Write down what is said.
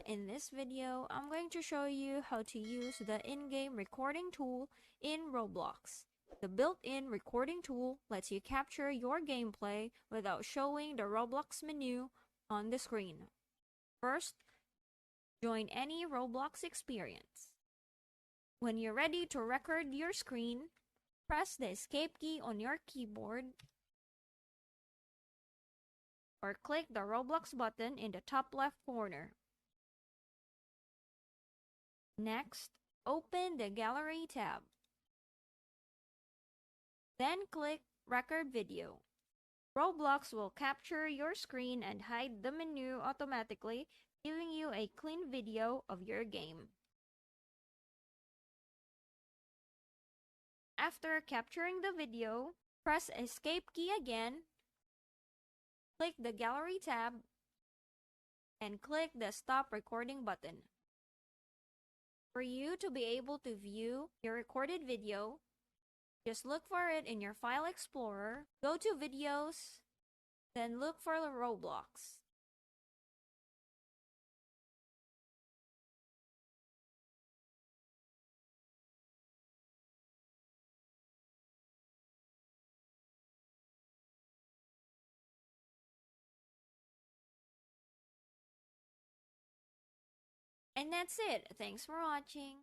in this video, I'm going to show you how to use the in-game recording tool in Roblox. The built-in recording tool lets you capture your gameplay without showing the Roblox menu on the screen. First, join any Roblox experience. When you're ready to record your screen, press the escape key on your keyboard or click the Roblox button in the top left corner. Next, open the Gallery tab. Then click Record Video. Roblox will capture your screen and hide the menu automatically, giving you a clean video of your game. After capturing the video, press Escape key again, click the Gallery tab, and click the Stop Recording button. For you to be able to view your recorded video, just look for it in your File Explorer, go to Videos, then look for the Roblox. And that's it. Thanks for watching.